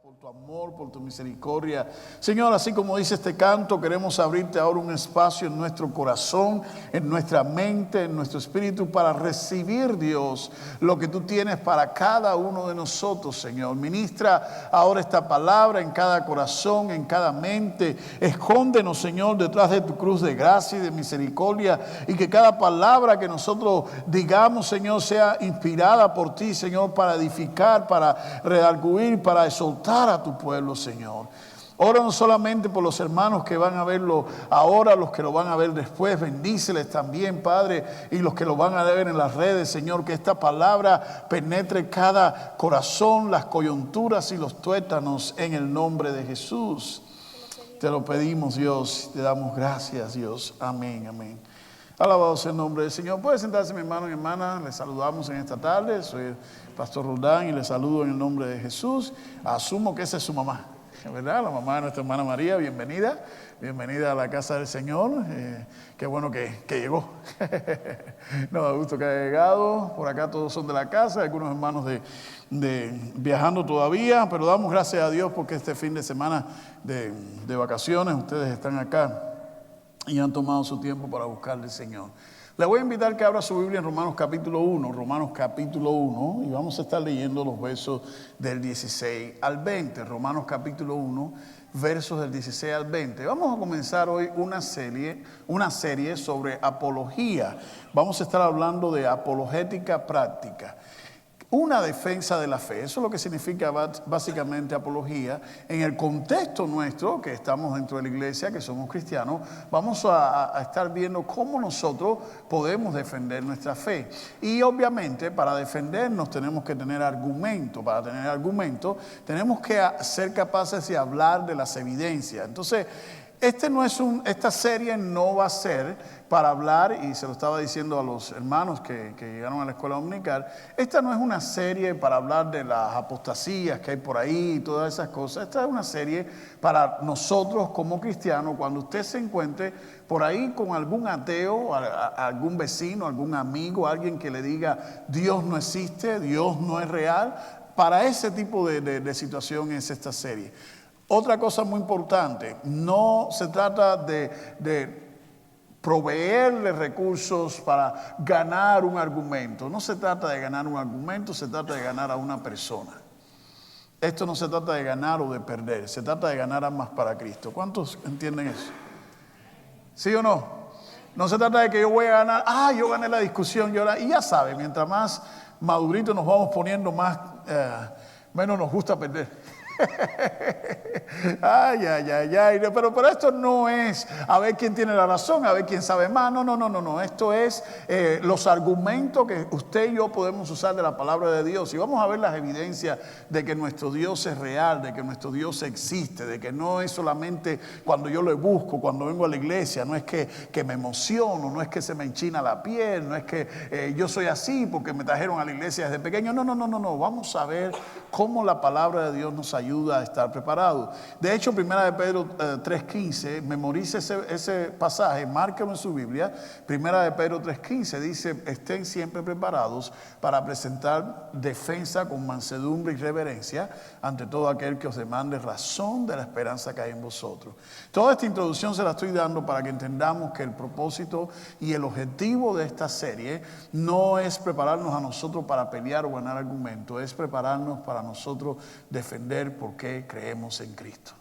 por tu amor, por tu misericordia. Señor, así como dice este canto, queremos abrirte ahora un espacio en nuestro corazón, en nuestra mente, en nuestro espíritu, para recibir, Dios, lo que tú tienes para cada uno de nosotros, Señor. Ministra ahora esta palabra en cada corazón, en cada mente. Escóndenos, Señor, detrás de tu cruz de gracia y de misericordia, y que cada palabra que nosotros digamos, Señor, sea inspirada por ti, Señor, para edificar, para redarguir, para exaltar a tu pueblo, Señor. Ora no solamente por los hermanos que van a verlo ahora, los que lo van a ver después, bendíceles también, Padre, y los que lo van a ver en las redes, Señor, que esta palabra penetre cada corazón, las coyunturas y los tuétanos en el nombre de Jesús. Te lo pedimos, Dios, te damos gracias, Dios. Amén, amén. Alabado sea el nombre del Señor. Puede sentarse, mi hermano y hermana. Les saludamos en esta tarde. Soy el pastor Roldán y les saludo en el nombre de Jesús. Asumo que esa es su mamá, ¿verdad? La mamá de nuestra hermana María. Bienvenida. Bienvenida a la casa del Señor. Qué bueno que llegó. Nos da gusto que haya llegado. Por acá todos son de la casa. Algunos hermanos de viajando todavía. Pero damos gracias a Dios porque este fin de semana de vacaciones ustedes están acá y han tomado su tiempo para buscarle al Señor. Le voy a invitar que abra su Biblia en Romanos capítulo 1, y vamos a estar leyendo los versos del 16 al 20. Romanos capítulo 1, versos del 16 al 20. Vamos a comenzar hoy una serie sobre apología. Vamos a estar hablando de apologética práctica. Una defensa de la fe, eso es lo que significa básicamente apología. En el contexto nuestro, que estamos dentro de la iglesia, que somos cristianos, vamos a estar viendo cómo nosotros podemos defender nuestra fe. Y obviamente para defendernos tenemos que tener argumento. Para tener argumento tenemos que ser capaces de hablar de las evidencias. Entonces, esta serie no va a ser para hablar, y se lo estaba diciendo a los hermanos que llegaron a la escuela dominical, esta no es una serie para hablar de las apostasías que hay por ahí y todas esas cosas. Esta es una serie para nosotros como cristianos, cuando usted se encuentre por ahí con algún ateo, algún vecino, algún amigo, alguien que le diga Dios no existe, Dios no es real. Para ese tipo de situación es esta serie. Otra cosa muy importante, no se trata de proveerle recursos para ganar un argumento. No se trata de ganar un argumento, se trata de ganar a una persona. Esto no se trata de ganar o de perder, se trata de ganar almas para Cristo. ¿Cuántos entienden eso? ¿Sí o no? No se trata de que yo voy a ganar, yo gané la discusión, y ya sabe, mientras más maduritos nos vamos poniendo, menos nos gusta perder. Pero esto no es a ver quién tiene la razón, a ver quién sabe más. No. Esto es los argumentos que usted y yo podemos usar de la palabra de Dios. Y vamos a ver las evidencias de que nuestro Dios es real, de que nuestro Dios existe, de que no es solamente cuando yo lo busco, cuando vengo a la iglesia. No es que me emociono, no es que se me enchina la piel, no es que yo soy así porque me trajeron a la iglesia desde pequeño. No. Vamos a ver cómo la palabra de Dios nos ayuda a estar preparados. De hecho, 1 de Pedro 3:15, memorice ese pasaje, márquelo en su Biblia. 1 de Pedro 3:15 dice: estén siempre preparados para presentar defensa con mansedumbre y reverencia ante todo aquel que os demande razón de la esperanza que hay en vosotros. Toda esta introducción se la estoy dando para que entendamos que el propósito y el objetivo de esta serie no es prepararnos a nosotros para pelear o ganar argumentos, es prepararnos para nosotros defender por qué creemos en Cristo.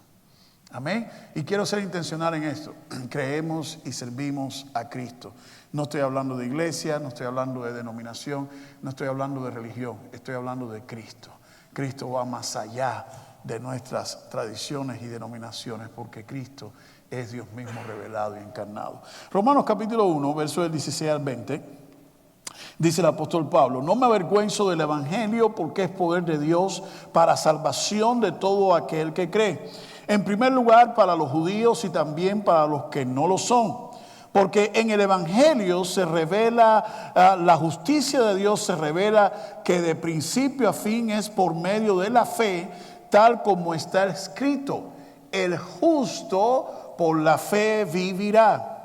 Amén. Y quiero ser intencional en esto. Creemos y servimos a Cristo. No estoy hablando de iglesia, no estoy hablando de denominación, no estoy hablando de religión, estoy hablando de Cristo. Cristo va más allá de nuestras tradiciones y denominaciones, porque Cristo es Dios mismo revelado y encarnado. Romanos capítulo 1, versos del 16 al 20. Dice el apóstol Pablo: no me avergüenzo del evangelio, porque es poder de Dios para salvación de todo aquel que cree. En primer lugar, para los judíos y también para los que no lo son. Porque en el evangelio se revela, la justicia de Dios se revela que de principio a fin es por medio de la fe, tal como está escrito: el justo por la fe vivirá.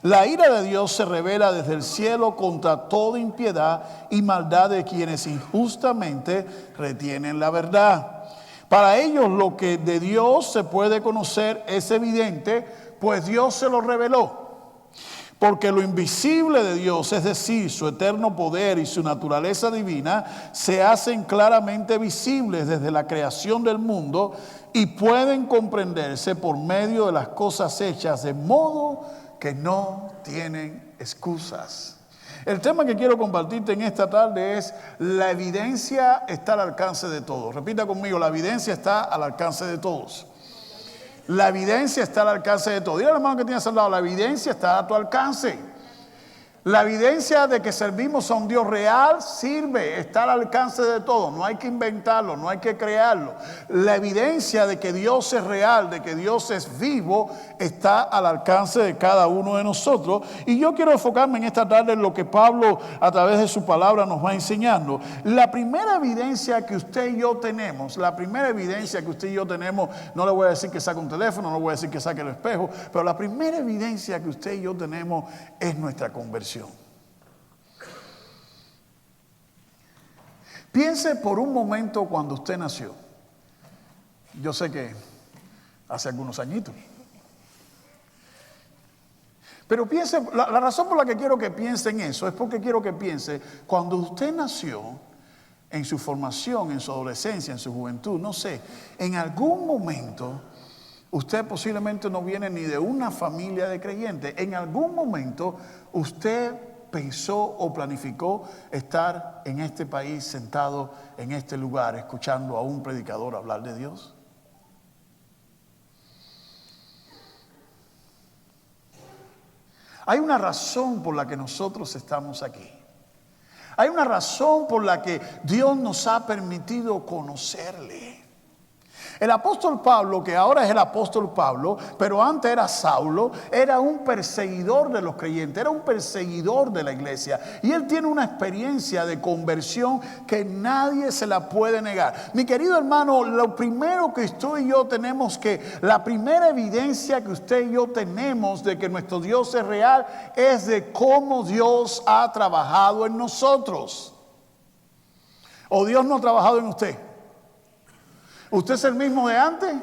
La ira de Dios se revela desde el cielo contra toda impiedad y maldad de quienes injustamente retienen la verdad. Para ellos lo que de Dios se puede conocer es evidente, pues Dios se lo reveló. Porque lo invisible de Dios, es decir, su eterno poder y su naturaleza divina, se hacen claramente visibles desde la creación del mundo y pueden comprenderse por medio de las cosas hechas, de modo que no tienen excusas. El tema que quiero compartirte en esta tarde es: la evidencia está al alcance de todos. Repita conmigo: la evidencia está al alcance de todos. La evidencia está al alcance de todos. Dile al hermano que tienes al lado: la evidencia está a tu alcance. La evidencia de que servimos a un Dios real sirve, está al alcance de todos. No hay que inventarlo, no hay que crearlo. La evidencia de que Dios es real, de que Dios es vivo, está al alcance de cada uno de nosotros. Y yo quiero enfocarme en esta tarde en lo que Pablo a través de su palabra nos va enseñando. La primera evidencia que usted y yo tenemos, no le voy a decir que saque un teléfono, no le voy a decir que saque el espejo, pero la primera evidencia que usted y yo tenemos es nuestra conversión. Piense por un momento cuando usted nació. Yo sé que hace algunos añitos. Pero piense, la razón por la que quiero que piense en eso es porque quiero que piense cuando usted nació, en su formación, en su adolescencia, en su juventud, no sé, en algún momento usted posiblemente no viene ni de una familia de creyentes. En algún momento usted pensó o planificó estar en este país, sentado en este lugar, escuchando a un predicador hablar de Dios. Hay una razón por la que nosotros estamos aquí. Hay una razón por la que Dios nos ha permitido conocerle. El apóstol Pablo, que ahora es el apóstol Pablo, pero antes era Saulo, era un perseguidor de los creyentes, era un perseguidor de la iglesia. Y él tiene una experiencia de conversión que nadie se la puede negar. Mi querido hermano, lo primero que usted y yo tenemos la primera evidencia que usted y yo tenemos de que nuestro Dios es real es de cómo Dios ha trabajado en nosotros. ¿O Dios no ha trabajado en usted? ¿Usted es el mismo de antes?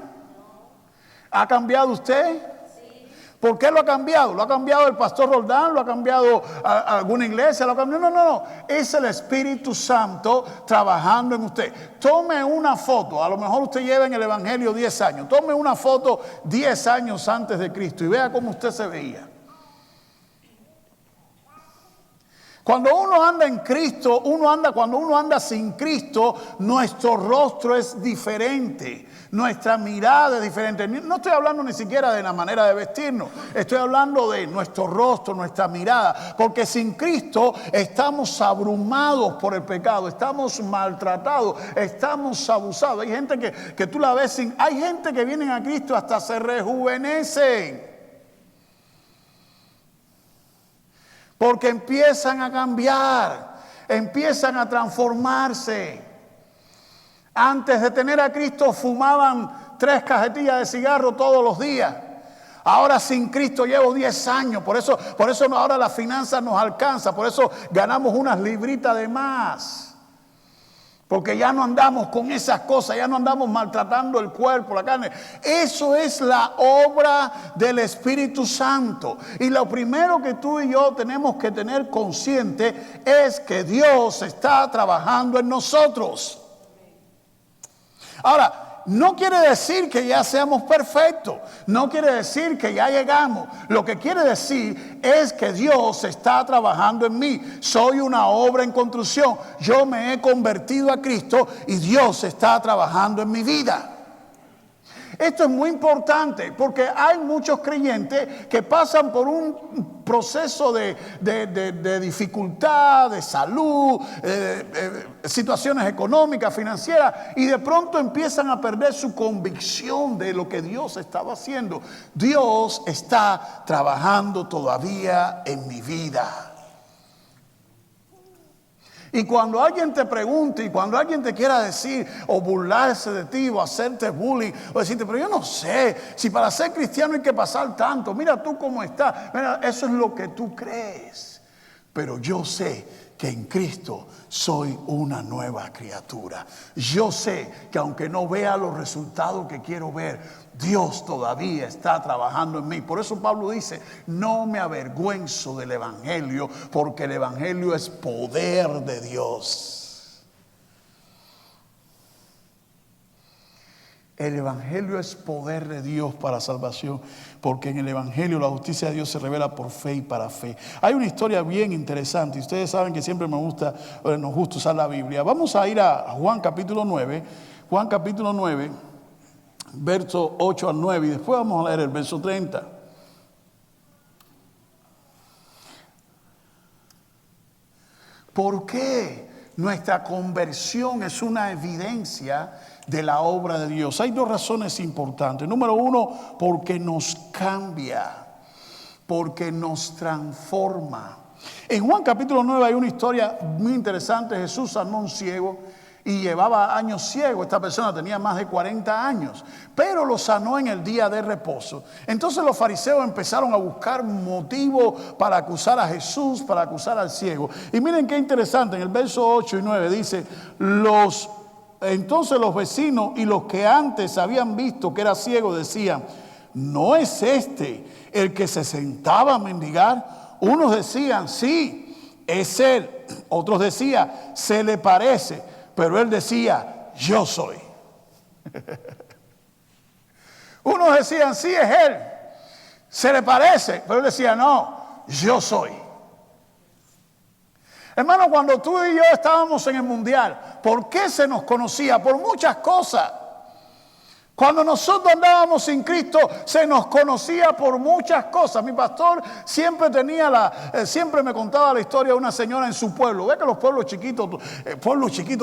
¿Ha cambiado usted? Sí. ¿Por qué lo ha cambiado? ¿Lo ha cambiado el pastor Roldán? ¿Lo ha cambiado alguna iglesia? ¿Lo ha cambiado? No. Es el Espíritu Santo trabajando en usted. Tome una foto. A lo mejor usted lleva en el Evangelio 10 años. Tome una foto 10 años antes de Cristo y vea cómo usted se veía. Cuando uno anda en Cristo, cuando uno anda sin Cristo, nuestro rostro es diferente, nuestra mirada es diferente. No estoy hablando ni siquiera de la manera de vestirnos, estoy hablando de nuestro rostro, nuestra mirada, porque sin Cristo estamos abrumados por el pecado, estamos maltratados, estamos abusados. Hay gente que tú la ves hay gente que viene a Cristo hasta se rejuvenecen. Porque empiezan a cambiar, empiezan a transformarse. Antes de tener a Cristo fumaban 3 cajetillas de cigarro todos los días. Ahora sin Cristo llevo 10 años. Por eso ahora la finanza nos alcanza. Por eso ganamos unas libritas de más. Porque ya no andamos con esas cosas, ya no andamos maltratando el cuerpo, la carne. Eso es la obra del Espíritu Santo. Y lo primero que tú y yo tenemos que tener consciente es que Dios está trabajando en nosotros. Ahora, no quiere decir que ya seamos perfectos, no quiere decir que ya llegamos. Lo que quiere decir es que Dios está trabajando en mí. Soy una obra en construcción. Yo me he convertido a Cristo y Dios está trabajando en mi vida. Esto es muy importante porque hay muchos creyentes que pasan por un proceso de dificultad, de salud, situaciones económicas, financieras, y de pronto empiezan a perder su convicción de lo que Dios estaba haciendo. Dios está trabajando todavía en mi vida. Y cuando alguien te pregunte y cuando alguien te quiera decir o burlarse de ti o hacerte bullying o decirte, pero yo no sé, si para ser cristiano hay que pasar tanto, mira tú cómo estás, mira, eso es lo que tú crees. Pero yo sé que en Cristo soy una nueva criatura. Yo sé que aunque no vea los resultados que quiero ver, Dios todavía está trabajando en mí. Por eso Pablo dice, no me avergüenzo del evangelio, porque el evangelio es poder de Dios. El evangelio es poder de Dios para salvación, porque en el evangelio la justicia de Dios se revela por fe y para fe. Hay una historia bien interesante, y ustedes saben que siempre nos gusta usar la Biblia. Vamos a ir a Juan capítulo 9, versos 8 al 9, y después vamos a leer el verso 30. ¿Por qué nuestra conversión es una evidencia de la obra de Dios? Hay dos razones importantes. Número uno, porque nos cambia, porque nos transforma. En Juan capítulo 9 hay una historia muy interesante. Jesús sanó a un ciego y llevaba años ciego. Esta persona tenía más de 40 años, pero lo sanó en el día de reposo. Entonces los fariseos empezaron a buscar motivo para acusar a Jesús, para acusar al ciego. Y miren qué interesante, en el verso 8 y 9 dice, entonces los vecinos y los que antes habían visto que era ciego decían, ¿no es este el que se sentaba a mendigar? Unos decían, sí, es él. Otros decían, se le parece. Pero él decía, yo soy. Unos decían, sí, es él. Se le parece. Pero él decía, no, yo soy. Hermano, cuando tú y yo estábamos en el mundial, ¿por qué se nos conocía? Por muchas cosas. Cuando nosotros andábamos sin Cristo, se nos conocía por muchas cosas. Mi pastor siempre me contaba la historia de una señora en su pueblo. Ve que los pueblos chiquitos,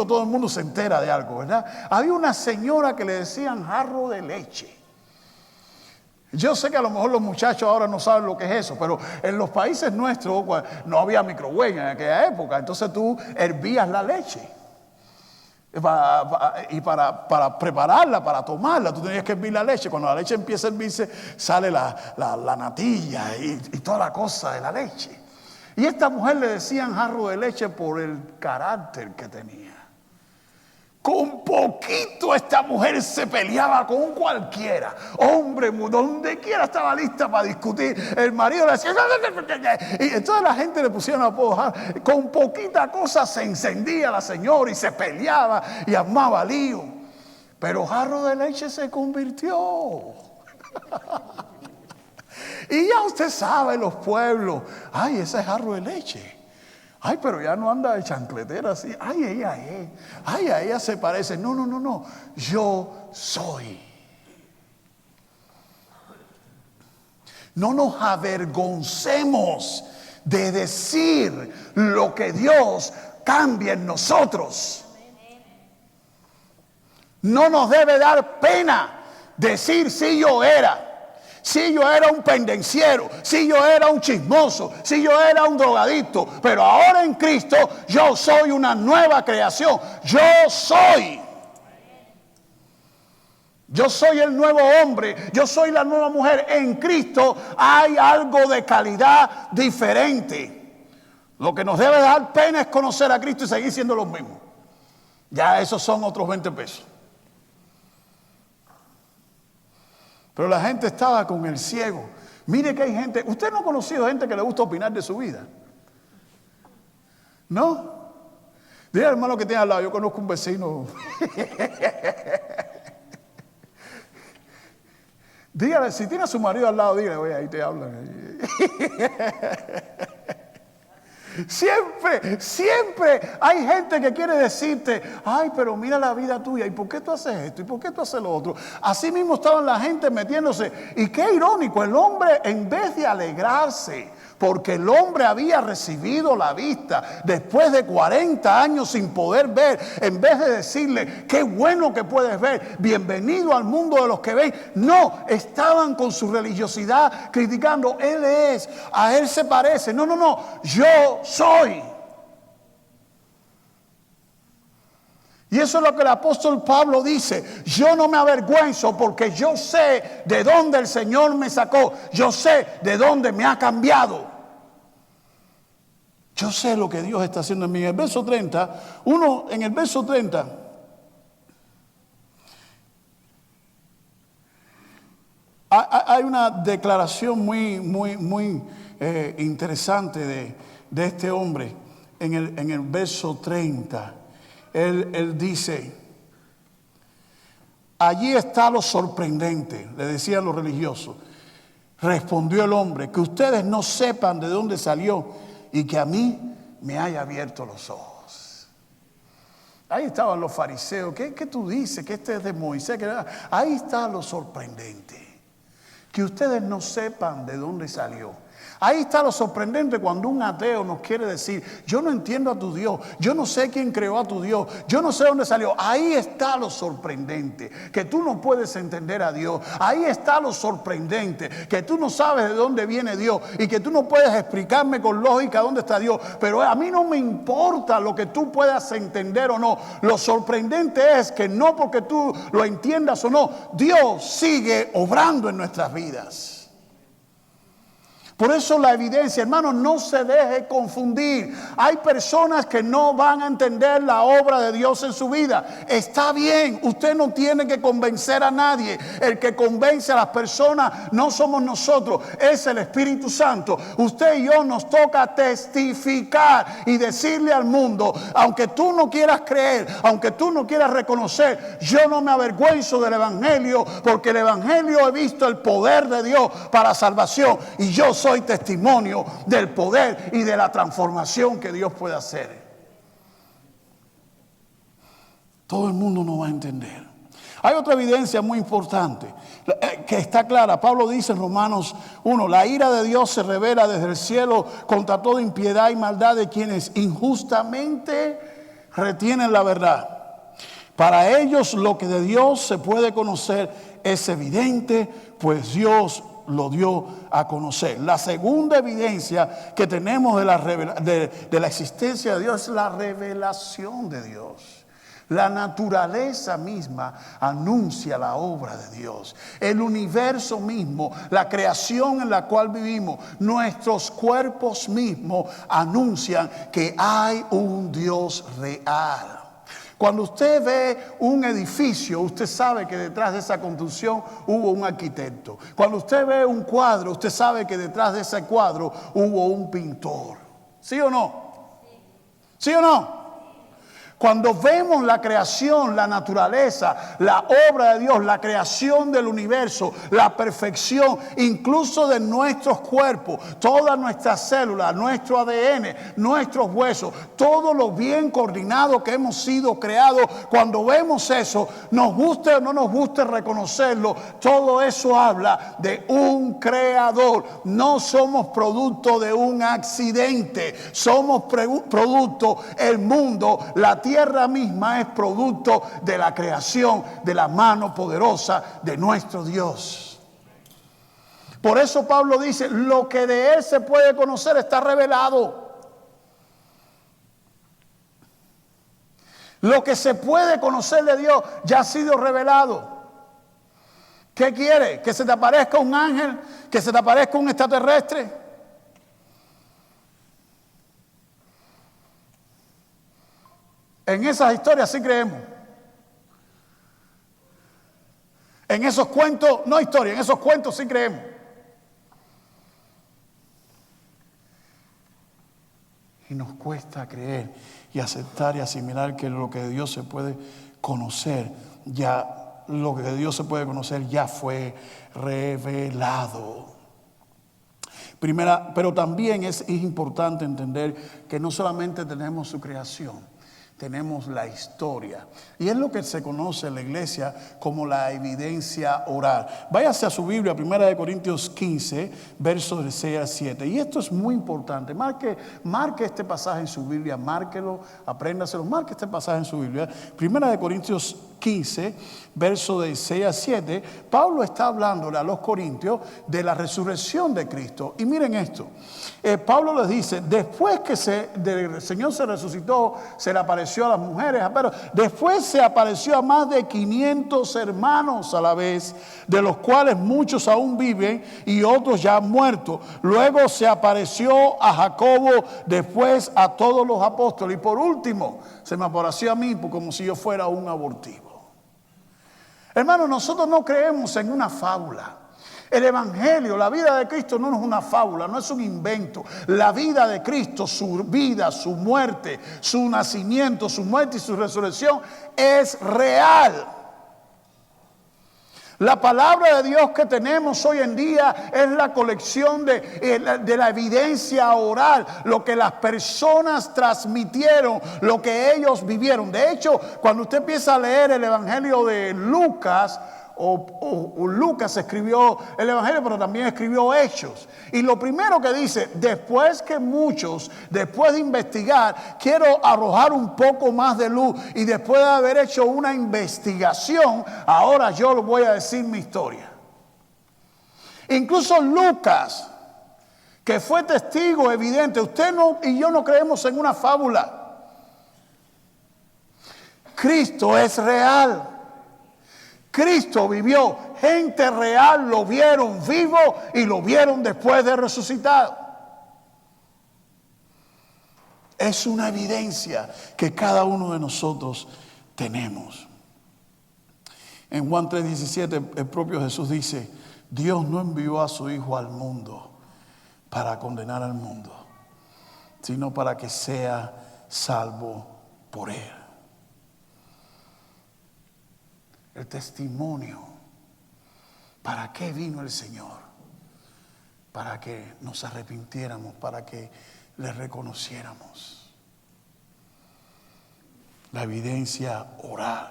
todo el mundo se entera de algo, ¿verdad? Había una señora que le decían jarro de leche. Yo sé que a lo mejor los muchachos ahora no saben lo que es eso, pero en los países nuestros no había microondas en aquella época. Entonces tú hervías la leche. Y para prepararla, para tomarla, tú tenías que hervir la leche. Cuando la leche empieza a hervirse, sale la natilla y toda la cosa de la leche. Y a esta mujer le decían jarro de leche por el carácter que tenía. Con poquito esta mujer se peleaba con cualquiera. Hombre, donde quiera estaba lista para discutir. El marido le decía, y entonces la gente le pusieron apodo. Con poquita cosa se encendía la señora y se peleaba y armaba lío. Pero jarro de leche se convirtió. Y ya usted sabe, los pueblos, ay, ese es jarro de leche. Ay, pero ya no anda de chancletera así. Ay, a ella se parece. No. Yo soy. No nos avergoncemos de decir lo que Dios cambia en nosotros. No nos debe dar pena decir si yo era. Si yo era un pendenciero, si yo era un chismoso, si yo era un drogadicto, pero ahora en Cristo yo soy una nueva creación. Yo soy el nuevo hombre, yo soy la nueva mujer. En Cristo hay algo de calidad diferente. Lo que nos debe dar pena es conocer a Cristo y seguir siendo los mismos. Ya esos son otros 20 pesos. Pero la gente estaba con el ciego. Mire que hay gente, usted no ha conocido gente que le gusta opinar de su vida, ¿no? Dile al hermano que tiene al lado, yo conozco un vecino. Dígale, si tiene a su marido al lado, dígale, oye, ahí te hablan. Siempre hay gente que quiere decirte, ay, pero mira la vida tuya, ¿y por qué tú haces esto? ¿Y por qué tú haces lo otro? Así mismo estaban la gente metiéndose. Y qué irónico, el hombre, en vez de alegrarse porque el hombre había recibido la vista después de 40 años sin poder ver, en vez de decirle, qué bueno que puedes ver, bienvenido al mundo de los que ven, no, estaban con su religiosidad criticando, él es, a él se parece, no, yo soy. Y eso es lo que el apóstol Pablo dice, yo no me avergüenzo porque yo sé de dónde el Señor me sacó, yo sé de dónde me ha cambiado. Yo sé lo que Dios está haciendo en mí. En el verso 30, en el verso 30, hay una declaración muy interesante de este hombre. En el verso 30, él dice: allí está lo sorprendente, le decían los religiosos. Respondió el hombre: que ustedes no sepan de dónde salió y que a mí me haya abierto los ojos. Ahí estaban los fariseos. ¿Qué tú dices? Que este es de Moisés. Ahí está lo sorprendente. Que ustedes no sepan de dónde salió. Ahí está lo sorprendente cuando un ateo nos quiere decir: yo no entiendo a tu Dios, yo no sé quién creó a tu Dios, yo no sé dónde salió. Ahí está lo sorprendente, que tú no puedes entender a Dios. Ahí está lo sorprendente, que tú no sabes de dónde viene Dios y que tú no puedes explicarme con lógica dónde está Dios. Pero a mí no me importa lo que tú puedas entender o no. Lo sorprendente es que no porque tú lo entiendas o no, Dios sigue obrando en nuestras vidas. Por eso la evidencia, hermano, no se deje confundir. Hay personas que no van a entender la obra de Dios en su vida. Está bien, usted no tiene que convencer a nadie. El que convence a las personas no somos nosotros, es el Espíritu Santo. Usted y yo nos toca testificar y decirle al mundo: aunque tú no quieras creer, aunque tú no quieras reconocer, yo no me avergüenzo del Evangelio, porque el Evangelio he visto el poder de Dios para salvación y yo soy testimonio del poder y de la transformación que Dios puede hacer. Todo el mundo no va a entender. Hay otra evidencia muy importante que está clara. Pablo dice en Romanos 1: la ira de Dios se revela desde el cielo contra toda impiedad y maldad de quienes injustamente retienen la verdad. Para ellos lo que de Dios se puede conocer es evidente, pues Dios lo dio a conocer. La segunda evidencia que tenemos de la existencia de Dios es la revelación de Dios. La naturaleza misma anuncia la obra de Dios. El universo mismo, la creación en la cual vivimos, nuestros cuerpos mismos anuncian que hay un Dios real. Cuando usted ve un edificio, usted sabe que detrás de esa construcción hubo un arquitecto. Cuando usted ve un cuadro, usted sabe que detrás de ese cuadro hubo un pintor. ¿Sí o no? ¿Sí o no? Cuando vemos la creación, la naturaleza, la obra de Dios, la creación del universo, la perfección, incluso de nuestros cuerpos, todas nuestras células, nuestro ADN, nuestros huesos, todo lo bien coordinado que hemos sido creados, cuando vemos eso, nos guste o no nos guste reconocerlo, todo eso habla de un creador. No somos producto de un accidente, somos producto, el mundo, la tierra misma es producto de la creación, de la mano poderosa de nuestro Dios. Por eso Pablo dice: lo que de Él se puede conocer está revelado. Lo que se puede conocer de Dios ya ha sido revelado. ¿Qué quiere? ¿Que se te aparezca un ángel? ¿Que se te aparezca un extraterrestre? En esas historias sí creemos. En esos cuentos, no historia, en esos cuentos sí creemos. Y nos cuesta creer y aceptar y asimilar que lo que de Dios se puede conocer, lo que de Dios se puede conocer ya fue revelado. Pero también es importante entender que no solamente tenemos su creación, tenemos la historia. Y es lo que se conoce en la iglesia como la evidencia oral. Váyase a su Biblia, 1 Corintios 15, versos de 6 al 7. Y esto es muy importante. Marque este pasaje en su Biblia, márquelo, apréndaselo, marque este pasaje en su Biblia. 1 Corintios 15, versos de 6 a 7, Pablo está hablándole a los corintios de la resurrección de Cristo. Y miren esto, Pablo les dice, después que el Señor se resucitó, se le apareció a las mujeres, pero después se apareció a más de 500 hermanos a la vez, de los cuales muchos aún viven y otros ya han muerto. Luego se apareció a Jacobo, después a todos los apóstoles, y por último se me apareció a mí como si yo fuera un abortivo. Hermanos, nosotros no creemos en una fábula. El Evangelio, la vida de Cristo no es una fábula, no es un invento. La vida de Cristo, su vida, su muerte, su nacimiento, su muerte y su resurrección es real. La palabra de Dios que tenemos hoy en día es la colección de la evidencia oral, lo que las personas transmitieron, lo que ellos vivieron. De hecho, cuando usted empieza a leer el Evangelio de Lucas, o Lucas escribió el Evangelio, pero también escribió Hechos. Y lo primero que dice, después de investigar, quiero arrojar un poco más de luz. Y después de haber hecho una investigación, ahora yo les voy a decir mi historia. Incluso Lucas, que fue testigo evidente, usted y yo no creemos en una fábula. Cristo es real. Cristo vivió, gente real lo vieron vivo y lo vieron después de resucitado. Es una evidencia que cada uno de nosotros tenemos. En Juan 3:17 el propio Jesús dice, Dios no envió a su Hijo al mundo para condenar al mundo, sino para que sea salvo por él. El testimonio. ¿Para qué vino el Señor? Para que nos arrepintiéramos, para que le reconociéramos. La evidencia oral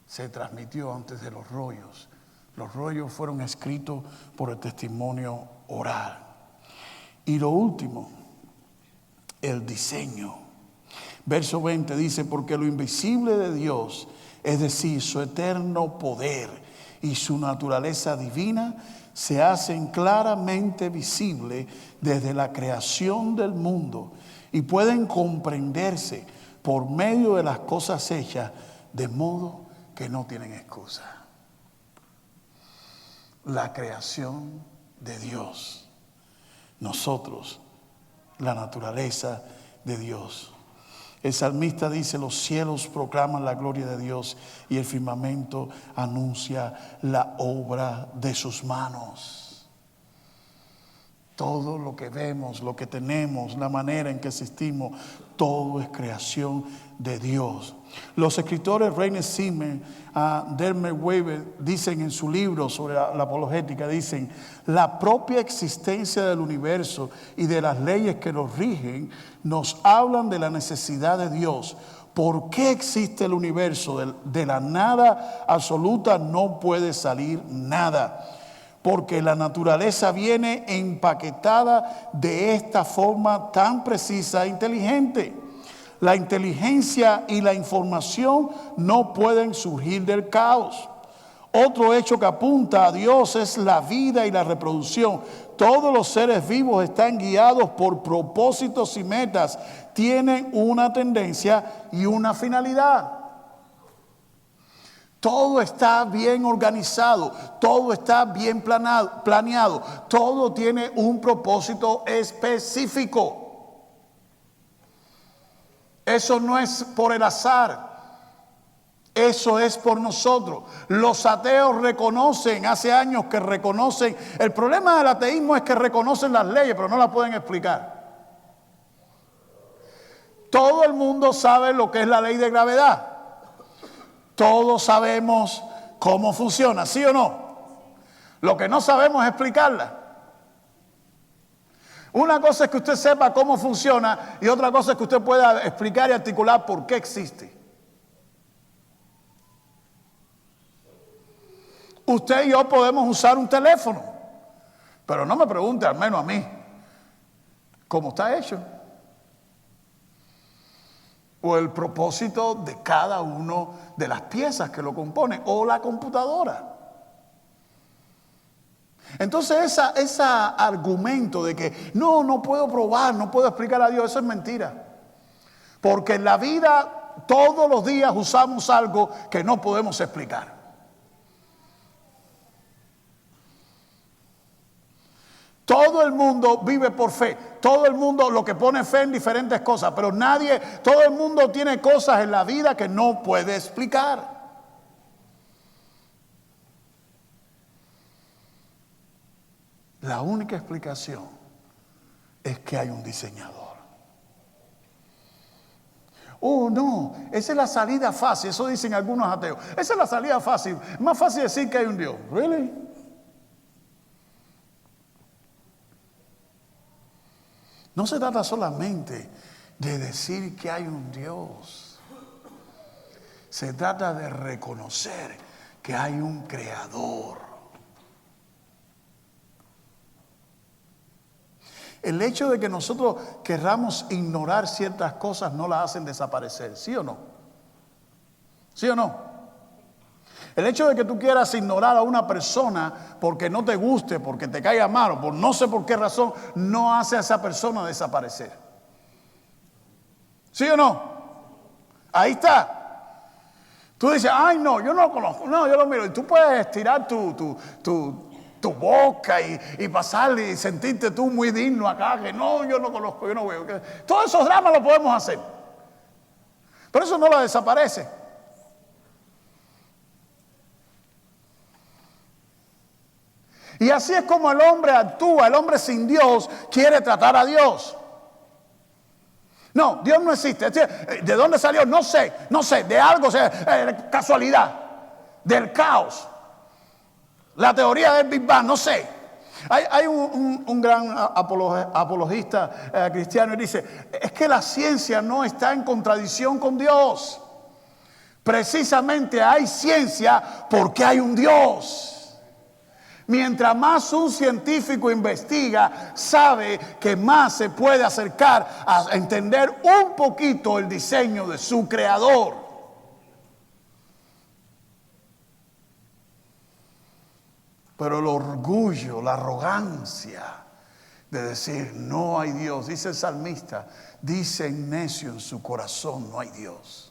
se transmitió antes de los rollos. Los rollos fueron escritos por el testimonio oral. Y lo último, el diseño. Verso 20 dice, porque lo invisible de Dios, es decir, su eterno poder y su naturaleza divina, se hacen claramente visibles desde la creación del mundo y pueden comprenderse por medio de las cosas hechas, de modo que no tienen excusa. La creación de Dios. Nosotros, la naturaleza de Dios. El salmista dice, los cielos proclaman la gloria de Dios y el firmamento anuncia la obra de sus manos. Todo lo que vemos, lo que tenemos, la manera en que existimos, todo es creación de Dios. Los escritores Reiner Zimmer, Dermer Weber dicen en su libro sobre la apologética, dicen, la propia existencia del universo y de las leyes que los rigen nos hablan de la necesidad de Dios. ¿Por qué existe el universo? De la nada absoluta no puede salir nada. Porque la naturaleza viene empaquetada de esta forma tan precisa e inteligente. La inteligencia y la información no pueden surgir del caos. Otro hecho que apunta a Dios es la vida y la reproducción. Todos los seres vivos están guiados por propósitos y metas. Tienen una tendencia y una finalidad. Todo está bien organizado, todo está bien planeado, todo tiene un propósito específico. Eso no es por el azar, eso es por nosotros. Los ateos reconocen, hace años que reconocen, el problema del ateísmo es que reconocen las leyes, pero no las pueden explicar. Todo el mundo sabe lo que es la ley de gravedad. Todos sabemos cómo funciona, ¿sí o no? Lo que no sabemos es explicarla. Una cosa es que usted sepa cómo funciona y otra cosa es que usted pueda explicar y articular por qué existe. Usted y yo podemos usar un teléfono, pero no me pregunte, al menos a mí, cómo está hecho. o el propósito de cada uno de las piezas que lo componen, o la computadora. Entonces ese argumento de que no puedo probar, no puedo explicar a Dios, eso es mentira. Porque en la vida todos los días usamos algo que no podemos explicar. Todo el mundo vive por fe. Todo el mundo lo que pone fe en diferentes cosas. Pero todo el mundo tiene cosas en la vida que no puede explicar. La única explicación es que hay un diseñador. Oh, no, esa es la salida fácil. Eso dicen algunos ateos. Esa es la salida fácil. Más fácil decir que hay un Dios. ¿Really? No se trata solamente de decir que hay un Dios. Se trata de reconocer que hay un creador. El hecho de que nosotros querramos ignorar ciertas cosas no las hacen desaparecer, ¿sí o no? ¿Sí o no? El hecho de que tú quieras ignorar a una persona porque no te guste, porque te caiga mal o por no sé por qué razón, no hace a esa persona desaparecer. ¿Sí o no? Ahí está. Tú dices, ay no, yo no lo conozco, no, yo lo miro. Y tú puedes estirar tu boca y pasarle y sentirte tú muy digno acá, que no, yo no conozco, yo no veo. Todos esos dramas los podemos hacer. Pero eso no lo desaparece. Y así es como el hombre actúa. El hombre sin Dios quiere tratar a Dios. No, Dios no existe. ¿De dónde salió? No sé, de algo, casualidad, del caos. La teoría del Big Bang, no sé. Hay un gran apologista cristiano y dice, es que la ciencia no está en contradicción con Dios. Precisamente hay ciencia porque hay un Dios. Mientras más un científico investiga, sabe que más se puede acercar a entender un poquito el diseño de su creador. Pero el orgullo, la arrogancia de decir no hay Dios, dice el salmista, dice necio en su corazón no hay Dios.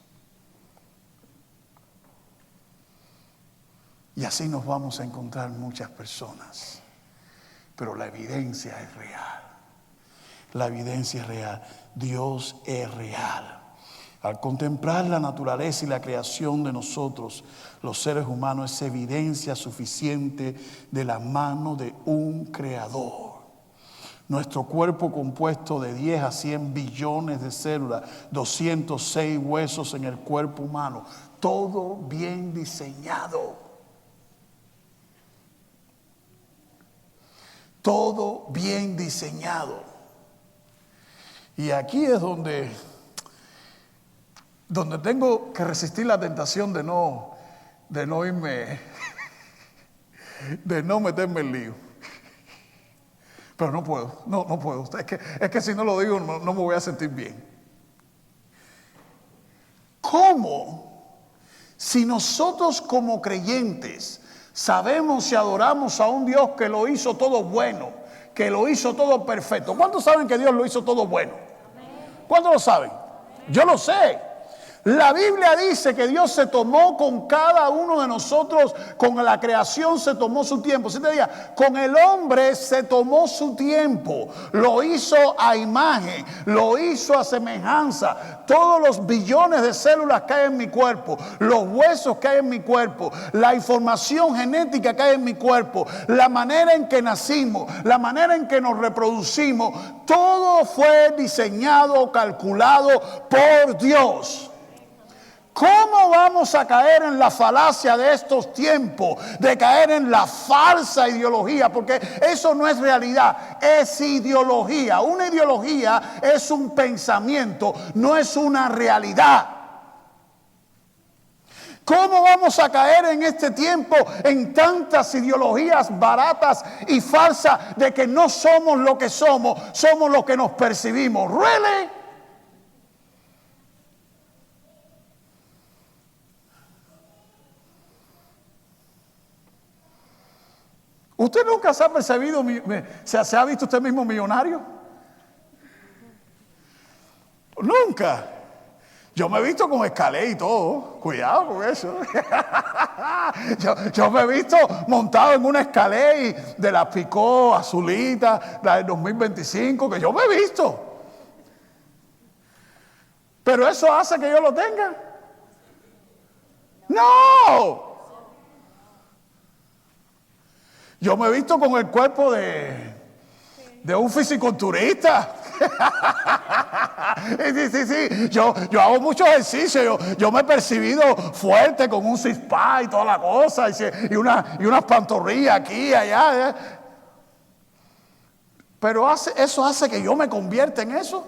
Y así nos vamos a encontrar muchas personas. Pero la evidencia es real. La evidencia es real. Dios es real. Al contemplar la naturaleza y la creación de nosotros, los seres humanos, es evidencia suficiente de la mano de un creador. Nuestro cuerpo, compuesto de 10 a 100 billones de células, 206 huesos en el cuerpo humano, todo bien diseñado. Todo bien diseñado. Y aquí es donde tengo que resistir la tentación de no irme, de no meterme en lío. Pero no puedo, no puedo. Es que si no lo digo no me voy a sentir bien. ¿Cómo? Si nosotros como creyentes sabemos y adoramos a un Dios que lo hizo todo bueno, que lo hizo todo perfecto. ¿Cuántos saben que Dios lo hizo todo bueno? ¿Cuántos lo saben? Yo lo sé. La Biblia dice que Dios se tomó con cada uno de nosotros, con la creación se tomó su tiempo. ¿Sí te diga? Con el hombre se tomó su tiempo. Lo hizo a imagen, lo hizo a semejanza. Todos los billones de células que hay en mi cuerpo, los huesos que hay en mi cuerpo, la información genética que hay en mi cuerpo, la manera en que nacimos, la manera en que nos reproducimos, todo fue diseñado, calculado por Dios. ¿Cómo vamos a caer en la falacia de estos tiempos? De caer en la falsa ideología, porque eso no es realidad, es ideología. Una ideología es un pensamiento, no es una realidad. ¿Cómo vamos a caer en este tiempo en tantas ideologías baratas y falsas de que no somos lo que somos, somos lo que nos percibimos? ¿Really? ¿Usted nunca se ha percibido, se ha visto usted mismo millonario? Nunca. Yo me he visto con escalé y todo. Cuidado con eso. yo me he visto montado en una escalé de la Picó azulita, la del 2025, que yo me he visto. Pero eso hace que yo lo tenga. No. Yo me he visto con el cuerpo de un fisiculturista. Sí. Yo hago mucho ejercicio. Yo me he percibido fuerte con un six-pack y toda la cosa. Y unas pantorrillas aquí y allá. Pero eso hace que yo me convierta en eso.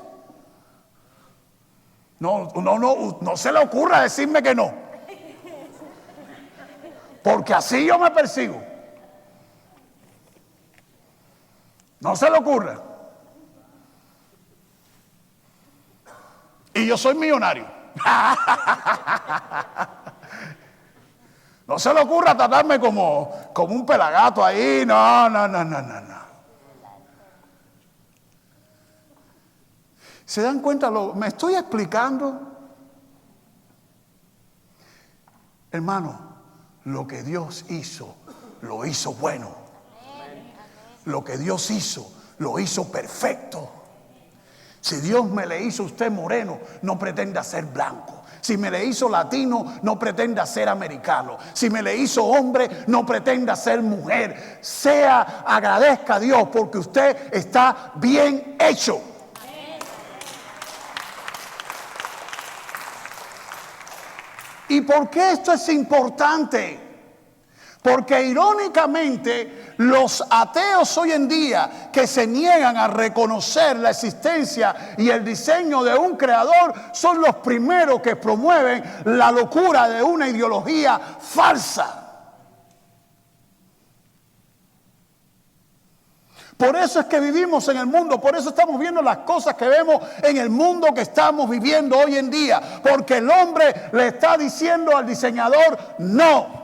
No se le ocurra decirme que no. Porque así yo me percibo. No se le ocurra. Y yo soy millonario. No se le ocurra tratarme como un pelagato ahí. No. ¿Se dan cuenta? Me estoy explicando. Hermano, lo que Dios hizo, lo hizo bueno. Lo que Dios hizo, lo hizo perfecto. Si Dios me le hizo a usted moreno, no pretenda ser blanco. Si me le hizo latino, no pretenda ser americano. Si me le hizo hombre, no pretenda ser mujer. Agradezca a Dios porque usted está bien hecho. ¿Y por qué esto es importante? Porque irónicamente los ateos hoy en día que se niegan a reconocer la existencia y el diseño de un creador son los primeros que promueven la locura de una ideología falsa. Por eso es que vivimos en el mundo, por eso estamos viendo las cosas que vemos en el mundo que estamos viviendo hoy en día. Porque el hombre le está diciendo al diseñador, no.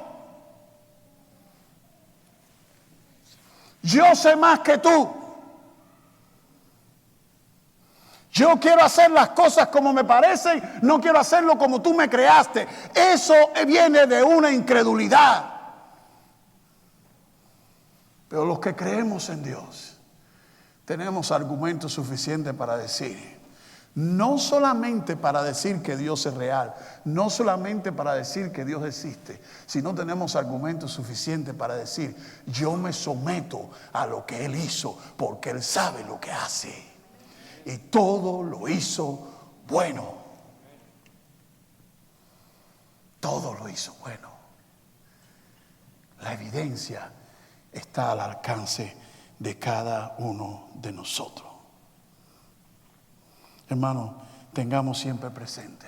Yo sé más que tú. Yo quiero hacer las cosas como me parecen, no quiero hacerlo como tú me creaste. Eso viene de una incredulidad. Pero los que creemos en Dios, tenemos argumentos suficientes para decir, no solamente para decir que Dios es real, no solamente para decir que Dios existe, sino tenemos argumentos suficientes para decir, yo me someto a lo que Él hizo, porque Él sabe lo que hace. Y todo lo hizo bueno. Todo lo hizo bueno. La evidencia está al alcance de cada uno de nosotros. Hermano, tengamos siempre presente,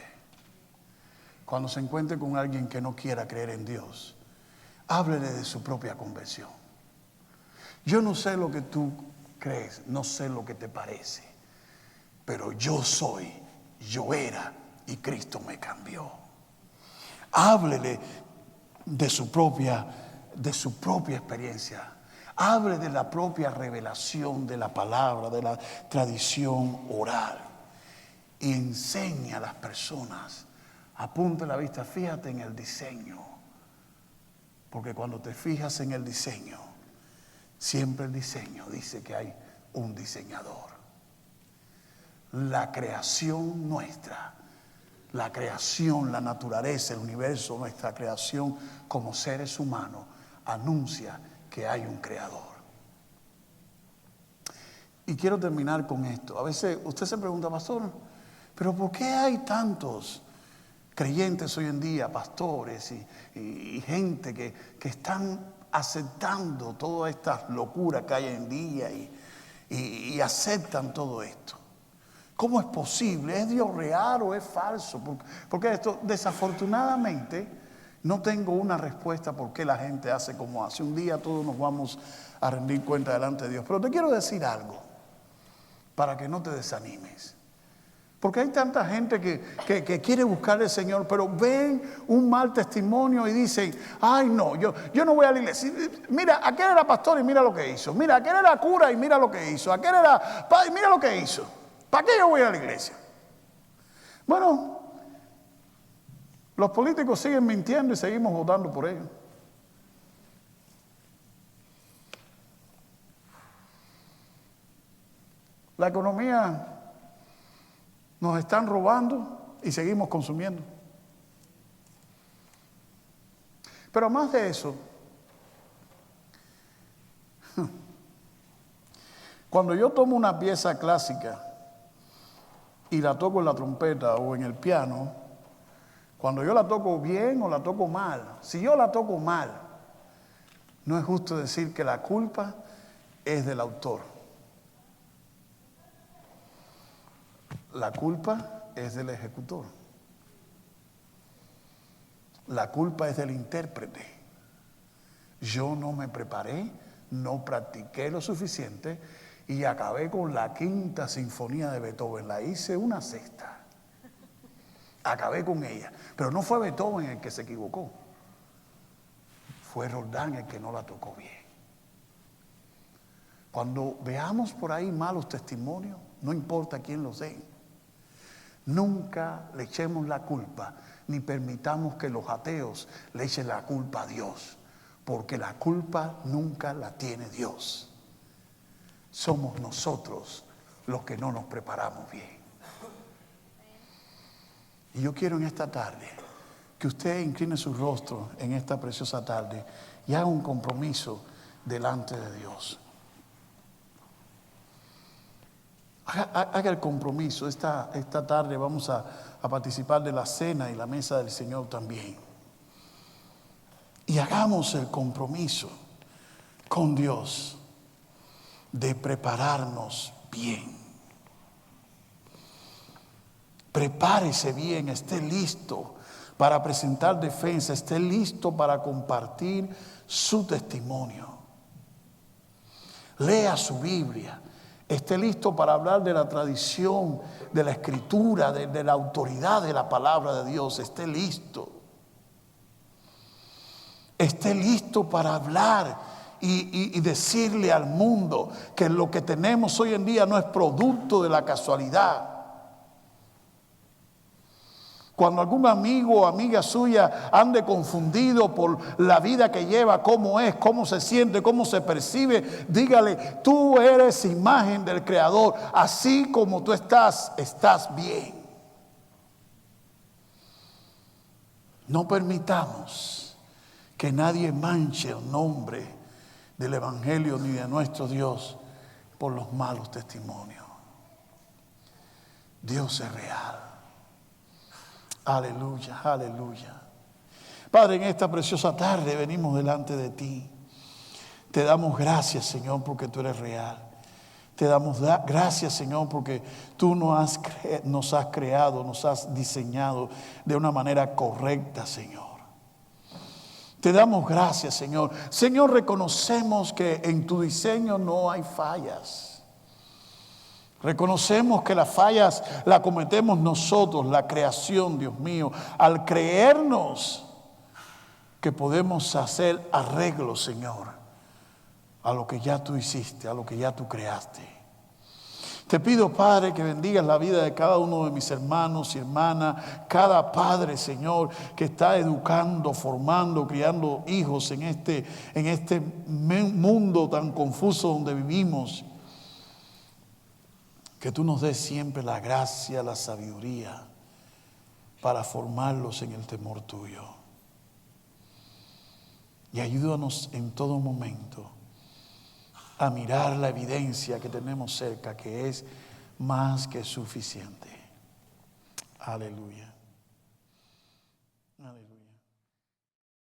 cuando se encuentre con alguien que no quiera creer en Dios, háblele de su propia conversión. Yo no sé lo que tú crees, no sé lo que te parece, pero yo soy, yo era y Cristo me cambió. Háblele de su propia experiencia. Hable de la propia revelación de la palabra, de la tradición oral. Y enseña a las personas. Apunta la vista, fíjate en el diseño. Porque cuando te fijas en el diseño, siempre el diseño dice que hay un diseñador. La creación nuestra, la creación, la naturaleza, el universo, nuestra creación como seres humanos, anuncia que hay un creador. Y quiero terminar con esto. A veces usted se pregunta, pastor, ¿pero por qué hay tantos creyentes hoy en día, pastores y gente que están aceptando toda esta locura que hay hoy en día y aceptan todo esto? ¿Cómo es posible? ¿Es Dios real o es falso? Porque esto, desafortunadamente, no tengo una respuesta por qué la gente hace como hace. Un día todos nos vamos a rendir cuenta delante de Dios. Pero te quiero decir algo, para que no te desanimes. Porque hay tanta gente que quiere buscar al Señor, pero ven un mal testimonio y dicen, ay no, yo no voy a la iglesia. Mira, aquel era pastor y mira lo que hizo. Mira, aquel era cura y mira lo que hizo. Aquel era padre y mira lo que hizo. ¿Para qué yo voy a la iglesia? Bueno, los políticos siguen mintiendo y seguimos votando por ellos. La economía nos están robando y seguimos consumiendo. Pero más de eso, cuando yo tomo una pieza clásica y la toco en la trompeta o en el piano, cuando yo la toco bien o la toco mal, si yo la toco mal, no es justo decir que la culpa es del autor. La culpa es del ejecutor. La culpa es del intérprete. Yo no me preparé, no practiqué lo suficiente y acabé con la quinta sinfonía de Beethoven. La hice una sexta. Acabé con ella. Pero no fue Beethoven el que se equivocó. Fue Roldán el que no la tocó bien. Cuando veamos por ahí malos testimonios, no importa quién los dé, nunca le echemos la culpa, ni permitamos que los ateos le echen la culpa a Dios, porque la culpa nunca la tiene Dios. Somos nosotros los que no nos preparamos bien. Y yo quiero en esta tarde que usted incline su rostro en esta preciosa tarde y haga un compromiso delante de Dios. Haga el compromiso. Esta tarde vamos a participar de la cena y la mesa del Señor también. Y hagamos el compromiso con Dios de prepararnos bien. Prepárese bien, esté listo para presentar defensa, esté listo para compartir su testimonio. Lea su Biblia. Esté listo para hablar de la tradición, de la escritura, de la autoridad de la palabra de Dios. Esté listo. Esté listo para hablar y decirle al mundo que lo que tenemos hoy en día no es producto de la casualidad. Cuando algún amigo o amiga suya ande confundido por la vida que lleva, cómo es, cómo se siente, cómo se percibe, dígale, tú eres imagen del Creador, así como tú estás bien. No permitamos que nadie manche el nombre del Evangelio ni de nuestro Dios por los malos testimonios. Dios es real. Aleluya, aleluya. Padre, en esta preciosa tarde venimos delante de ti. Te damos gracias, Señor, porque tú eres real. Te damos gracias, Señor, porque tú nos has creado, nos has diseñado de una manera correcta, Señor. Te damos gracias, Señor. Señor, reconocemos que en tu diseño no hay fallas. Reconocemos que las fallas las cometemos nosotros, la creación, Dios mío, al creernos que podemos hacer arreglos, Señor, a lo que ya tú hiciste, a lo que ya tú creaste. Te pido, Padre, que bendigas la vida de cada uno de mis hermanos y hermanas, cada padre, Señor, que está educando, formando, criando hijos en este mundo tan confuso donde vivimos. Que tú nos des siempre la gracia, la sabiduría para formarlos en el temor tuyo. Y ayúdanos en todo momento a mirar la evidencia que tenemos cerca, que es más que suficiente. Aleluya.